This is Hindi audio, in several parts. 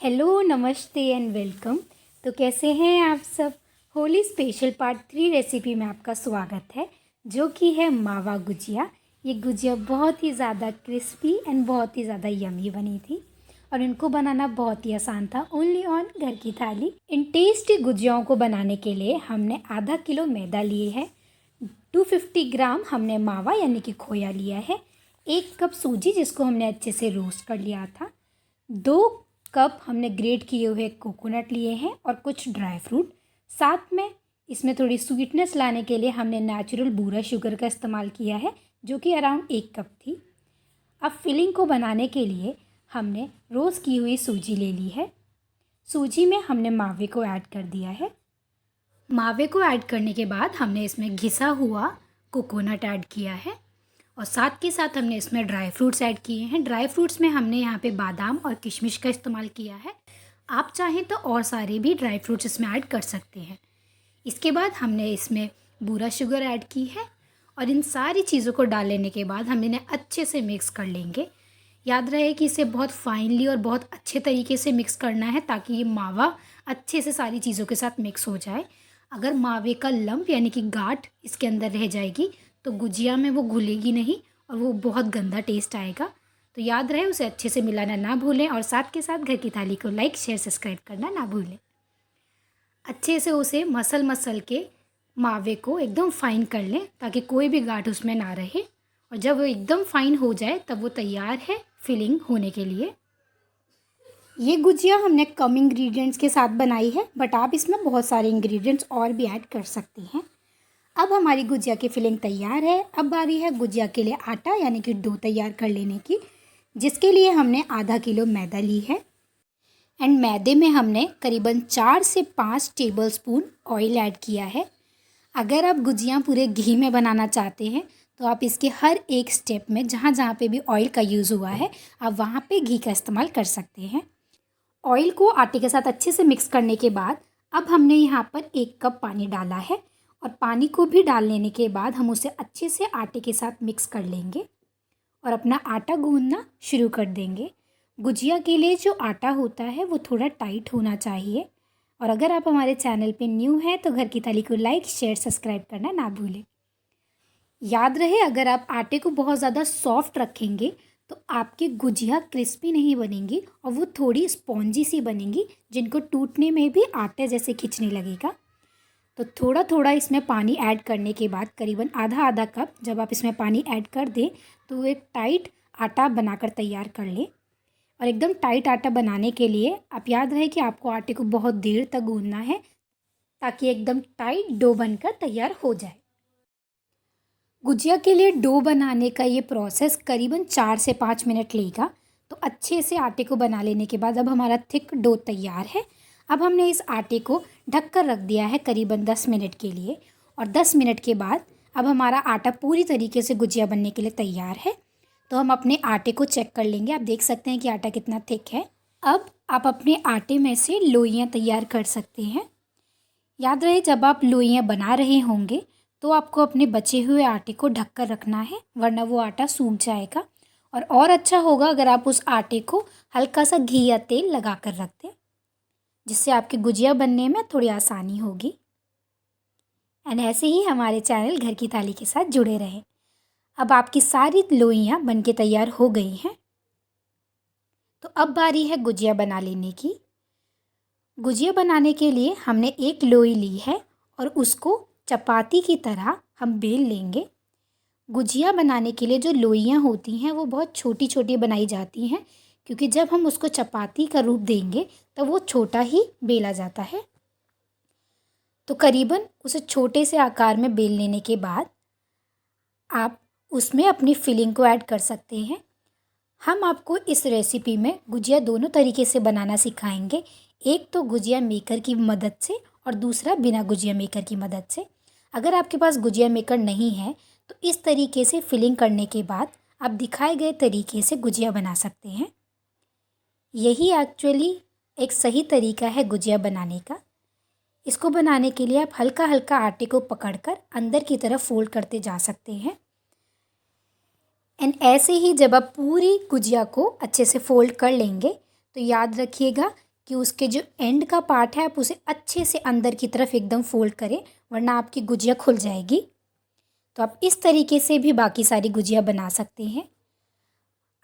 हेलो, नमस्ते एंड वेलकम। तो कैसे हैं आप सब। होली स्पेशल पार्ट 3 रेसिपी में आपका स्वागत है, जो कि है मावा गुजिया। ये गुजिया बहुत ही ज़्यादा क्रिस्पी एंड बहुत ही ज़्यादा यमी बनी थी और इनको बनाना बहुत ही आसान था, ओनली ऑन घर की थाली। इन टेस्टी गुजियाओं को बनाने के लिए हमने आधा किलो मैदा लिए है, 250 ग्राम हमने मावा यानी कि खोया लिया है, 1 कप सूजी जिसको हमने अच्छे से रोस्ट कर लिया था, 2 कप हमने ग्रेट किए हुए कोकोनट लिए हैं और कुछ ड्राई फ्रूट। साथ में इसमें थोड़ी स्वीटनेस लाने के लिए हमने नेचुरल बूरा शुगर का इस्तेमाल किया है, जो कि अराउंड 1 कप थी। अब फिलिंग को बनाने के लिए हमने रोस्ट की हुई सूजी ले ली है। सूजी में हमने मावे को ऐड कर दिया है। मावे को ऐड करने के बाद हमने इसमें घिसा हुआ कोकोनट ऐड किया है और साथ के साथ हमने इसमें ड्राई फ्रूट्स ऐड किए हैं। ड्राई फ्रूट्स में हमने यहाँ पे बादाम और किशमिश का इस्तेमाल किया है। आप चाहें तो और सारे भी ड्राई फ्रूट्स इसमें ऐड कर सकते हैं। इसके बाद हमने इसमें बूरा शुगर ऐड की है और इन सारी चीज़ों को डाल लेने के बाद हम इन्हें अच्छे से मिक्स कर लेंगे। याद रहे कि इसे बहुत फाइनली और बहुत अच्छे तरीके से मिक्स करना है, ताकि ये मावा अच्छे से सारी चीज़ों के साथ मिक्स हो जाए। अगर मावे का लंप यानी कि गांठ इसके अंदर रह जाएगी तो गुजिया में वो घुलेगी नहीं और वो बहुत गंदा टेस्ट आएगा। तो याद रहे उसे अच्छे से मिलाना ना भूलें और साथ के साथ घर की थाली को लाइक शेयर सब्सक्राइब करना ना भूलें। अच्छे से उसे मसल के मावे को एकदम फाइन कर लें, ताकि कोई भी गांठ उसमें ना रहे। और जब वो एकदम फाइन हो जाए तब वो तैयार है फिलिंग होने के लिए। ये गुजिया हमने कम इंग्रेडिएंट्स के साथ बनाई है, बट आप इसमें बहुत सारे इंग्रेडिएंट्स और भी ऐड कर सकते हैं। अब हमारी गुजिया की फिलिंग तैयार है। अब बारी है गुजिया के लिए आटा यानी कि डो तैयार कर लेने की, जिसके लिए हमने आधा किलो मैदा ली है एंड मैदे में हमने करीबन 4 से 5 टेबलस्पून ऑयल ऐड किया है। अगर आप गुजिया पूरे घी में बनाना चाहते हैं तो आप इसके हर एक स्टेप में जहाँ जहाँ पे भी ऑयल का यूज़ हुआ है आप वहाँ पे घी का इस्तेमाल कर सकते हैं। ऑयल को आटे के साथ अच्छे से मिक्स करने के बाद अब हमने यहाँ पर 1 कप पानी डाला है और पानी को भी डाल लेने के बाद हम उसे अच्छे से आटे के साथ मिक्स कर लेंगे और अपना आटा गूंदना शुरू कर देंगे। गुजिया के लिए जो आटा होता है वो थोड़ा टाइट होना चाहिए। और अगर आप हमारे चैनल पे न्यू हैं तो घर की थाली को लाइक शेयर सब्सक्राइब करना ना भूलें। याद रहे, अगर आप आटे को बहुत ज़्यादा सॉफ्ट रखेंगे तो आपकी गुजिया क्रिस्पी नहीं बनेंगी और वो थोड़ी स्पॉन्जी सी बनेंगी, जिनको टूटने में भी आटे जैसे खिंचने लगेगा। तो थोड़ा थोड़ा इसमें पानी ऐड करने के बाद करीबन आधा आधा कप जब आप इसमें पानी ऐड कर दें तो एक टाइट आटा बनाकर तैयार कर लें। और एकदम टाइट आटा बनाने के लिए आप याद रहे कि आपको आटे को बहुत देर तक गूंदना है, ताकि एकदम टाइट डो बनकर तैयार हो जाए। गुजिया के लिए डो बनाने का ये प्रोसेस करीबन 4 से 5 मिनट लेगा। तो अच्छे से आटे को बना लेने के बाद अब हमारा थिक डो तैयार है। अब हमने इस आटे को ढककर रख दिया है करीबन 10 मिनट के लिए और 10 मिनट के बाद अब हमारा आटा पूरी तरीके से गुजिया बनने के लिए तैयार है। तो हम अपने आटे को चेक कर लेंगे। आप देख सकते हैं कि आटा कितना थिक है। अब आप अपने आटे में से लोइयाँ तैयार कर सकते हैं। याद रहे, जब आप लोइयाँ बना रहे होंगे तो आपको अपने बचे हुए आटे को ढककर रखना है, वरना वो आटा सूख जाएगा। और अच्छा होगा अगर आप उस आटे को हल्का सा घी या तेल लगा कर रख दें, जिससे आपकी गुजिया बनने में थोड़ी आसानी होगी। एंड ऐसे ही हमारे चैनल घर की थाली के साथ जुड़े रहें। अब आपकी सारी लोइयाँ बनके तैयार हो गई हैं। तो अब बारी है गुजिया बना लेने की। गुजिया बनाने के लिए हमने एक लोई ली है और उसको चपाती की तरह हम बेल लेंगे। गुजिया बनाने के लिए जो लोइयाँ होती हैं वो बहुत छोटी छोटी बनाई जाती हैं, क्योंकि जब हम उसको चपाती का रूप देंगे तो वो छोटा ही बेला जाता है। तो करीबन उसे छोटे से आकार में बेल लेने के बाद आप उसमें अपनी फिलिंग को ऐड कर सकते हैं। हम आपको इस रेसिपी में गुजिया दोनों तरीके से बनाना सिखाएंगे। एक तो गुजिया मेकर की मदद से और दूसरा बिना गुजिया मेकर की मदद से। अगर आपके पास गुजिया मेकर नहीं है तो इस तरीके से फिलिंग करने के बाद आप दिखाए गए तरीके से गुजिया बना सकते हैं। यही एक्चुअली एक सही तरीका है गुजिया बनाने का। इसको बनाने के लिए आप हल्का हल्का आटे को पकड़कर अंदर की तरफ फोल्ड करते जा सकते हैं। एंड ऐसे ही जब आप पूरी गुजिया को अच्छे से फोल्ड कर लेंगे तो याद रखिएगा कि उसके जो एंड का पार्ट है आप उसे अच्छे से अंदर की तरफ एकदम फोल्ड करें, वरना आपकी गुजिया खुल जाएगी। तो आप इस तरीके से भी बाकी सारी गुजिया बना सकते हैं।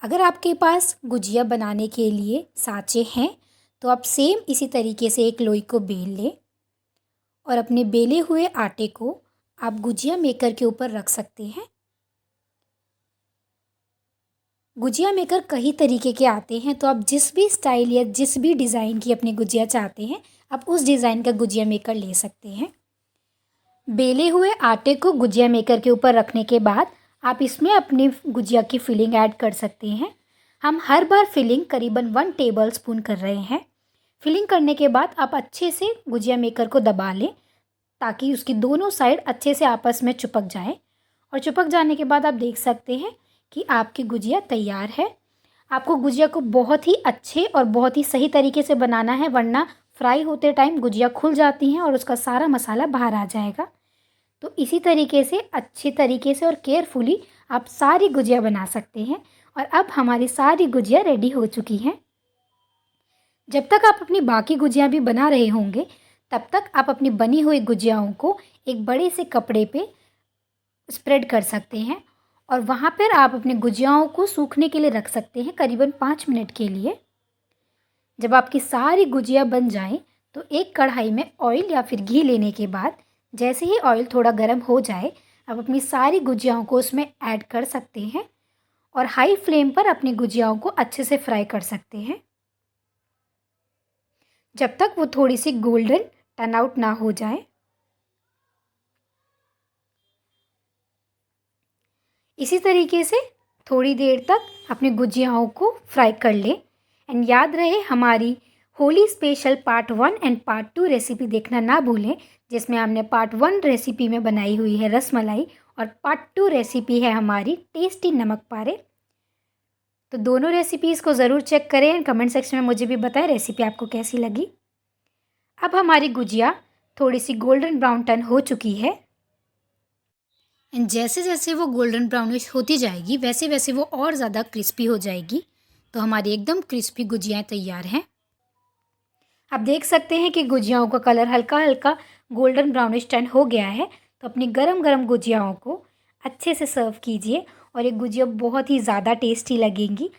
अगर आपके पास गुजिया बनाने के लिए साँचे हैं तो आप सेम इसी तरीके से एक लोई को बेल लें और अपने बेले हुए आटे को आप गुजिया मेकर के ऊपर रख सकते हैं। गुजिया मेकर कई तरीके के आते हैं, तो आप जिस भी स्टाइल या जिस भी डिज़ाइन की अपनी गुजिया चाहते हैं आप उस डिज़ाइन का गुजिया मेकर ले सकते हैं। बेले हुए आटे को गुजिया मेकर के ऊपर रखने के बाद आप इसमें अपनी गुजिया की फिलिंग ऐड कर सकते हैं। हम हर बार फिलिंग करीबन 1 टेबलस्पून कर रहे हैं। फिलिंग करने के बाद आप अच्छे से गुजिया मेकर को दबा लें ताकि उसकी दोनों साइड अच्छे से आपस में चिपक जाए। और चिपक जाने के बाद आप देख सकते हैं कि आपकी गुजिया तैयार है। आपको गुजिया को बहुत ही अच्छे और बहुत ही सही तरीके से बनाना है, वरना फ्राई होते टाइम गुजिया खुल जाती हैं और उसका सारा मसाला बाहर आ जाएगा। तो इसी तरीके से अच्छे तरीके से और केयरफुली आप सारी गुजिया बना सकते हैं। और अब हमारी सारी गुजिया रेडी हो चुकी हैं। जब तक आप अपनी बाकी गुजिया भी बना रहे होंगे तब तक आप अपनी बनी हुई गुजियाओं को एक बड़े से कपड़े पे स्प्रेड कर सकते हैं और वहाँ पर आप अपनी गुजियाओं को सूखने के लिए रख सकते हैं करीबन 5 मिनट के लिए। जब आपकी सारी गुजिया बन जाए तो एक कढ़ाई में ऑयल या फिर घी लेने के बाद जैसे ही ऑयल थोड़ा गर्म हो जाए आप अपनी सारी गुजियाओं को उसमें ऐड कर सकते हैं और हाई फ्लेम पर अपनी गुजियाओं को अच्छे से फ्राई कर सकते हैं जब तक वो थोड़ी सी गोल्डन टर्न आउट ना हो जाए। इसी तरीके से थोड़ी देर तक अपनी गुजियाओं को फ्राई कर लें। एंड याद रहे हमारी Holi special part 1 and part 2 recipe देखना ना भूलें, जिसमें हमने पार्ट 1 रेसिपी में बनाई हुई है रसमलाई और पार्ट 2 रेसिपी है हमारी टेस्टी नमक पारे। तो दोनों रेसिपीज़ को ज़रूर चेक करें एंड कमेंट सेक्शन में मुझे भी बताएं रेसिपी आपको कैसी लगी। अब हमारी गुजिया थोड़ी सी गोल्डन ब्राउन टर्न हो चुकी है एंड जैसे जैसे वो गोल्डन ब्राउनिश होती जाएगी वैसे वैसे वो और ज़्यादा क्रिस्पी हो जाएगी। तो हमारी एकदम क्रिस्पी गुजियाँ तैयार हैं। आप देख सकते हैं कि गुजियाओं का कलर हल्का हल्का गोल्डन ब्राउनिश टर्न हो गया है। तो अपनी गरम गरम गुजियाओं को अच्छे से सर्व कीजिए और ये गुजिया बहुत ही ज़्यादा टेस्टी लगेंगी।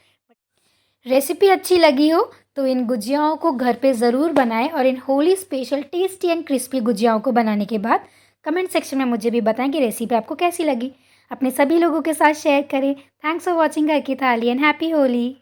रेसिपी अच्छी लगी हो तो इन गुजियाओं को घर पे ज़रूर बनाएं और इन Holi special tasty and crispy गुजियाओं को बनाने के बाद कमेंट सेक्शन में मुझे भी बताएं कि रेसिपी आपको कैसी लगी। अपने सभी लोगों के साथ शेयर करें। थैंक्स फॉर वॉचिंग घर की थाली एंड हैप्पी होली।